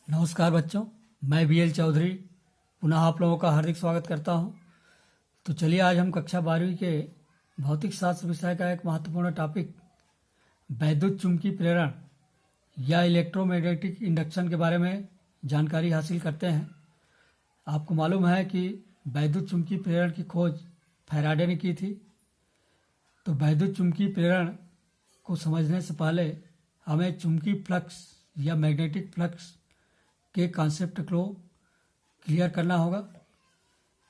नमस्कार बच्चों, मैं BL चौधरी पुनः आप लोगों का हार्दिक स्वागत करता हूं। तो चलिए आज हम कक्षा 12वीं के भौतिक शास्त्र विषय का एक महत्वपूर्ण टॉपिक वैद्युत चुंबकीय प्रेरण या इलेक्ट्रोमैग्नेटिक इंडक्शन के बारे में जानकारी हासिल करते हैं। आपको मालूम है कि वैद्युत चुंबकीय प्रेरण की खोज फैराडे ने की थी। तो वैद्युत चुंबकीय प्रेरण को समझने से पहले हमें चुंबकीय फ्लक्स या मैग्नेटिक फ्लक्स के कॉन्सेप्ट को क्लियर करना होगा।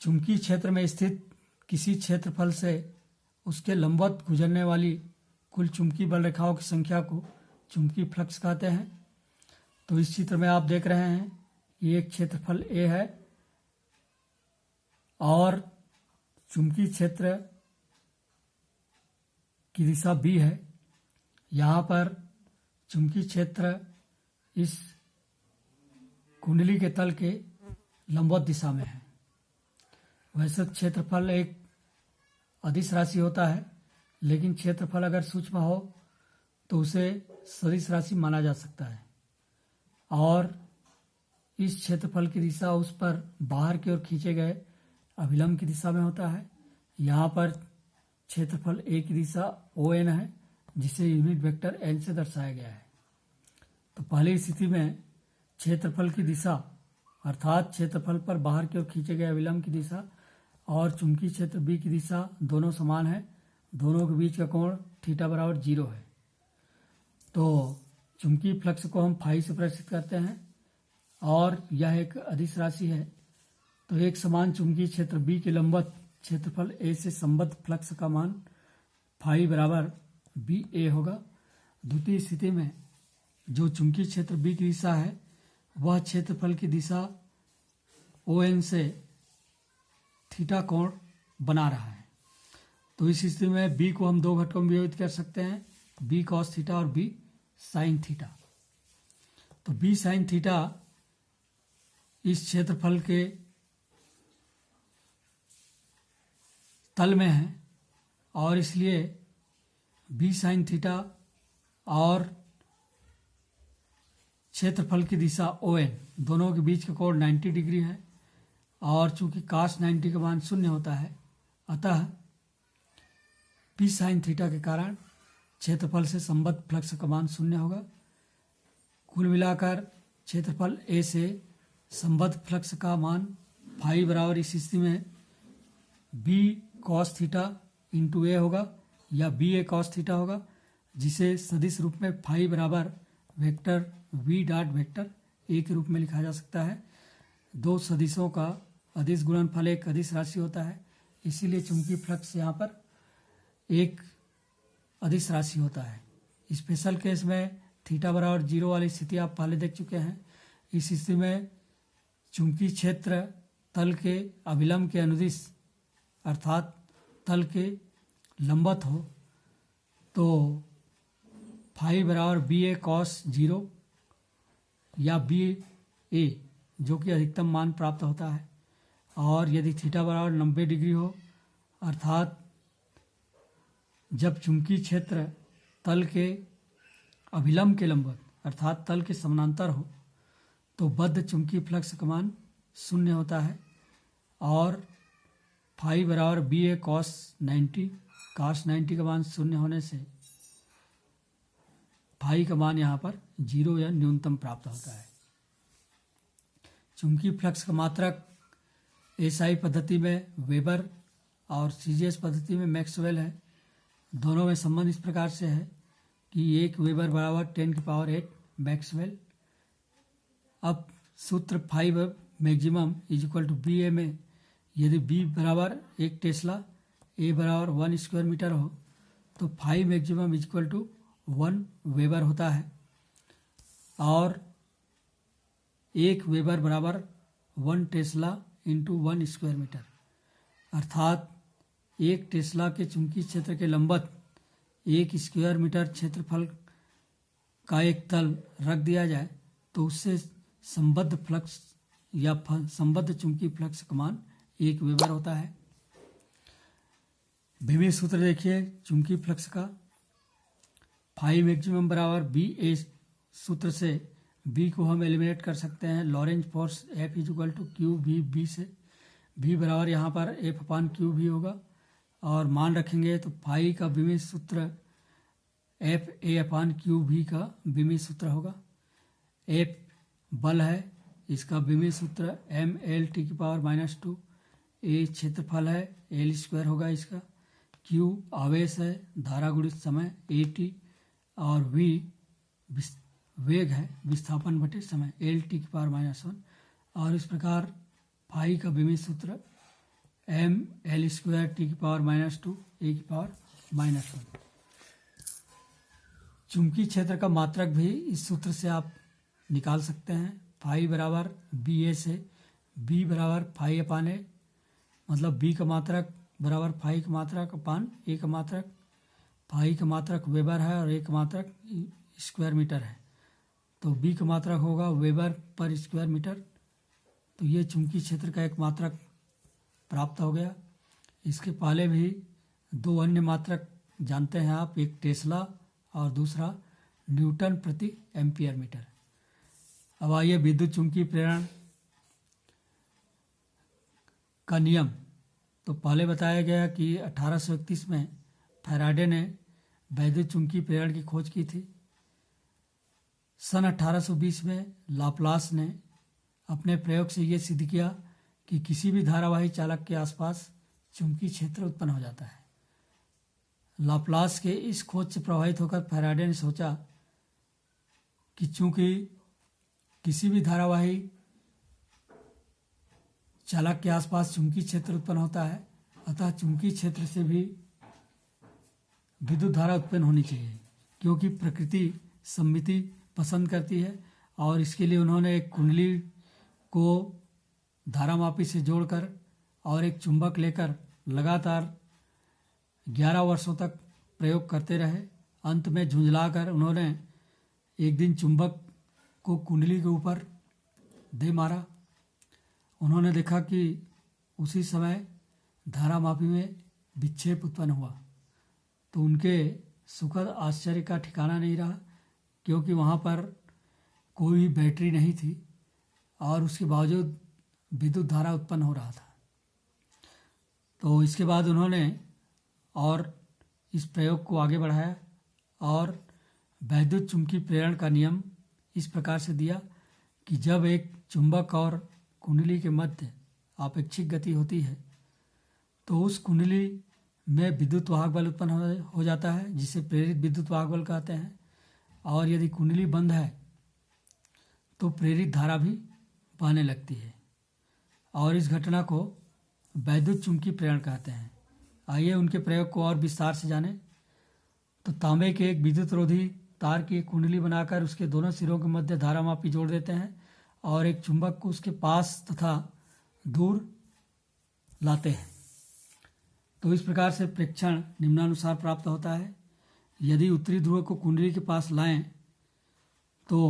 चुंबकीय क्षेत्र में स्थित किसी क्षेत्रफल से उसके लंबवत गुजरने वाली कुल चुंबकीय बल रेखाओं की संख्या को चुंबकीय फ्लक्स कहते हैं। तो इस चित्र में आप देख रहे हैं कि एक क्षेत्रफल A है और चुंबकीय क्षेत्र की दिशा B है। यहाँ पर चुंबकीय क्षेत्र इस कुंडली के तल के लंबवत दिशा में है। वैसे क्षेत्रफल एक अदिश राशि होता है, लेकिन क्षेत्रफल अगर सूक्ष्म हो तो उसे सदिश राशि माना जा सकता है और इस क्षेत्रफल की दिशा उस पर बाहर की ओर खींचे गए अभिलंब की दिशा में होता है। यहाँ पर क्षेत्रफल A की दिशा ON है, जिसे यूनिट वेक्टर n से दर्शाया गया है। तो पहली स्थिति में क्षेत्रफल की दिशा अर्थात क्षेत्रफल पर बाहर की ओर खींचे गए अभिलंब की दिशा और चुंबकीय क्षेत्र B की दिशा दोनों समान है। दोनों के बीच का कोण थीटा बराबर 0 है। तो चुंबकीय फ्लक्स को हम फाई से प्रदर्शित करते हैं और यह एक अदिश राशि है। तो एक समान चुंबकीय क्षेत्र B के लंबवत क्षेत्रफल A से संबद्ध फ्लक्स का मान फाई बराबर BA होगा। द्वितीय स्थिति में जो चुंबकीय क्षेत्र B की दिशा है वह क्षेत्रफल की दिशा ON से थीटा कोण बना रहा है। तो इस स्थिति में B को हम दो घटकों में विभाजित कर सकते हैं, B cos थीटा और B sin थीटा। तो B sin थीटा इस क्षेत्रफल के तल में है और इसलिए B sin थीटा और क्षेत्रफल की दिशा ON दोनों के बीच का कोण 90 डिग्री है और चूंकि cos 90 का मान 0 होता है, अतः P sin थीटा के कारण क्षेत्रफल से संबद्ध फ्लक्स का मान 0 होगा। कुल मिलाकर क्षेत्रफल A से संबद्ध फ्लक्स का मान फाई बराबर इस स्थिति में B cos theta into A होगा या BA cos थीटा होगा, जिसे सदिश रूप में फाई बराबर vector V dot vector A के रूप में लिखा जा सकता है। दो सदिशों का अदिश गुणनफल एक अदिश राशि होता है, इसीलिए चुंबकीय फ्लक्स यहाँ पर एक अदिश राशि होता है। स्पेशल केस में थीटा बराबर 0 वाली स्थिति आप पहले देख चुके हैं। इस स्थिति में चुंबकीय क्षेत्र तल के अभिलंब के अनुदिश अर्थात तल के लंबवत हो तो फाई बराबर BA cos 0 या BA जो कि अधिकतम मान प्राप्त होता है। और यदि थीटा बराबर 90 डिग्री हो अर्थात जब चुंबकीय क्षेत्र तल के अभिलंब के लंबवत अर्थात तल के समानांतर हो तो बद्ध चुंबकीय फ्लक्स का मान 0 होता है और फाई बराबर BA cos 90 का मान 0 होने से फाई का मान यहाँ पर 0 या न्यूनतम प्राप्त होता है। चुंबकीय फ्लक्स का मात्रक SI पद्धति में वेबर और CGS पद्धति में मैक्सवेल है। दोनों में संबंध इस प्रकार से है कि 1 वेबर बराबर 10⁸ मैक्सवेल। अब सूत्र 5 maximum is equal to BA में यदि B बराबर 1 टेस्ला A बराबर 1 स्क्वायर मीटर हो तो 5 maximum is equal to 1 weber होता है और 1 वेबर बराबर 1 टेस्ला इंटू 1 स्क्वायर मीटर अर्थात 1 टेस्ला के चुंबकीय क्षेत्र के लंबवत 1 स्क्वायर मीटर क्षेत्रफल का एक तल रख दिया जाए तो उससे संबद्ध फ्लक्स या संबद्ध चुंबकीय फ्लक्स का मान 1 वेबर होता है। विभिन्न सूत्र देखिए चुंबकीय फ्लक्स का। फाई मैक्सिमम बराबर BA सूत्र से बी को हम एलिमिनेट कर सकते हैं। Lorentz force F is equal to Q V B से, बी बराबर यहाँ पर एफ अपान क्यू भी होगा, और मान रखेंगे तो फाई का विमीय सूत्र एफ ए अपान क्यू भी का विमीय सूत्र होगा। एफ बल है, इसका विमीय सूत्र एम एल टी की पावर -2, ए क्षेत्रफल है, एल स्क्वायर होगा इसका, क्यू आवेश है, धारा गुणित समय ए टी, और वी वेग है, विस्थापन बटे समय एल टी की पावर -1। और इस प्रकार फाई का विमीय सूत्र एम एल स्क्वायर टी की पावर -2 ए की पावर -1। चुंबकीय क्षेत्र का मात्रक भी इस सूत्र से आप निकाल सकते हैं। फाई बराबर बी ए से, बी बराबर फाई अपान ए, मतलब बी का मात्रक बराबर फाई का मात्रक अपान ए का मात्रक। फाई का मात्रक वेबर है और ए का मात्रक स्क्वायर मीटर है, तो बी का मात्रक होगा वेबर पर स्क्वायर मीटर। तो ये चुंबकीय क्षेत्र का एक मात्रक प्राप्त हो गया। इसके पहले भी दो अन्य मात्रक जानते हैं आप, एक टेस्ला और दूसरा न्यूटन प्रति एम्पियर मीटर। अब आइए विद्युत चुंबकीय प्रेरण का नियम। तो पहले बताया गया कि 1831 में फैराडे ने वैद्युत चुंबकीय प्रेरण की खोज की थी। सन 1820 में लाप्लास ने अपने प्रयोग से ये सिद्ध किया कि किसी भी धारावाही चालक के आसपास चुंबकीय क्षेत्र उत्पन्न हो जाता है। लाप्लास के इस खोज से प्रभावित होकर फैराडे ने सोचा कि चूंकि किसी भी धारावाही चालक के आसपास चुंबकीय क्षेत्र उत्पन्न होता है, अतः चुंबकीय क्षेत्र से भी विद्युत धारा उत्पन्न होनी चाहिए, क्योंकि प्रकृति सममिति पसंद करती है। और इसके लिए उन्होंने एक कुंडली को धारामापी से जोड़कर और एक चुंबक लेकर लगातार 11 वर्षों तक प्रयोग करते रहे। अंत में झुंझलाकर उन्होंने एक दिन चुंबक को कुंडली के ऊपर दे मारा। उन्होंने देखा कि उसी समय धारामापी में विक्षेप उत्पन्न हुआ। तो उनके सुखद आश्चर्य का ठिकाना नहीं रहा, क्योंकि वहाँ पर कोई बैटरी नहीं थी और उसके बावजूद विद्युत धारा उत्पन्न हो रहा था। तो इसके बाद उन्होंने और इस प्रयोग को आगे बढ़ाया और वैद्युत चुंबकीय प्रेरण का नियम इस प्रकार से दिया कि जब एक चुंबक और कुंडली के मध्य आपेक्षिक गति होती है तो उस कुंडली में विद्युत वाहक बल उत्पन्न हो जाता है, जिसे प्रेरित विद्युत वाहक बल कहते हैं। और यदि कुंडली बंद है तो प्रेरित धारा भी बहने लगती है, और इस घटना को वैद्युत चुंबकीय प्रेरण कहते हैं। आइए उनके प्रयोग को और विस्तार से जानें। तो तांबे के एक विद्युत रोधी तार की एक कुंडली बनाकर उसके दोनों सिरों के मध्य धारामापी जोड़ देते हैं और एक चुंबक को उसके पास तथा दूर लाते हैं। तो इस प्रकार से प्रेक्षण निम्नानुसार प्राप्त होता है। यदि उत्तरी ध्रुव को कुंडली के पास लाएं तो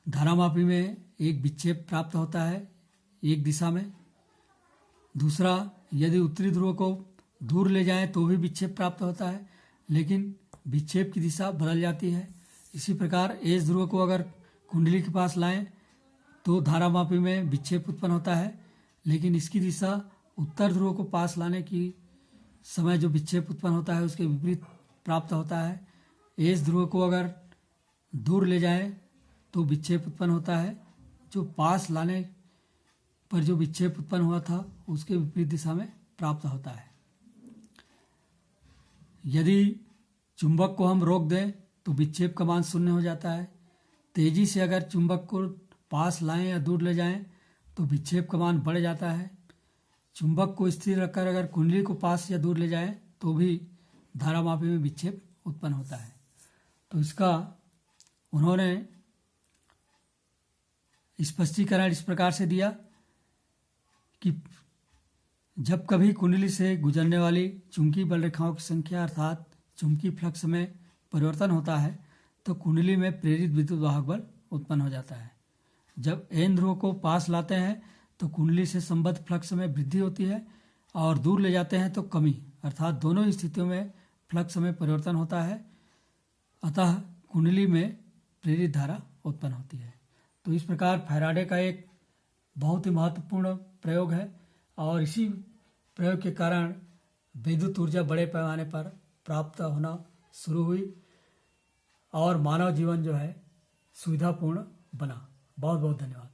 धारामापी में एक विक्षेप प्राप्त होता है एक दिशा में। दूसरा, यदि उत्तरी ध्रुव को दूर ले जाएं तो भी विक्षेप प्राप्त होता है, लेकिन विक्षेप की दिशा बदल जाती है। इसी प्रकार एस ध्रुव को अगर कुंडली के पास लाएं तो धारामापी में विक्षेप उत्पन्न होता है, लेकिन इसकी दिशा उत्तर ध्रुव को पास लाने की समय जो विक्षेप उत्पन्न होता है उसके विपरीत प्राप्त होता है। एस ध्रुव को अगर दूर ले जाएं तो विक्षेप उत्पन्न होता है, जो पास लाने पर जो विक्षेप उत्पन्न हुआ था उसके विपरीत दिशा में प्राप्त होता है। यदि चुंबक को हम रोक दें तो विक्षेप का मान 0 हो जाता है। तेजी से अगर चुंबक को पास लाएं या दूर ले जाएं तो विक्षेप का मान बढ़ जाता है। चुंबक को स्थिर रखकर अगर कुंडली को पास या दूर ले जाएं तो भी धारामापी में विक्षेप उत्पन्न होता है। तो इसका उन्होंने स्पष्टीकरण इस प्रकार से दिया कि जब कभी कुंडली से गुजरने वाली चुंबकीय बल रेखाओं की संख्या अर्थात चुंबकीय फ्लक्स में परिवर्तन होता है तो कुंडली में प्रेरित विद्युत वाहक बल उत्पन्न हो जाता है। जब एन ध्रुव को पास लाते हैं तो कुंडली से संबद्ध फ्लक्स में वृद्धि होती है और दूर ले जाते हैं तो कमी, अर्थात दोनों स्थितियों में फ्लक्स में परिवर्तन होता है। अतः कुंडली में प्रेरित धारा उत्पन्न होती है। तो इस प्रकार फैराडे का एक बहुत ही महत्वपूर्ण प्रयोग है और इसी प्रयोग के कारण विद्युत ऊर्जा बड़े पैमाने पर प्राप्त होना शुरू हुई और मानव जीवन जो है सुविधापूर्ण बना। बहुत बहुत धन्यवाद।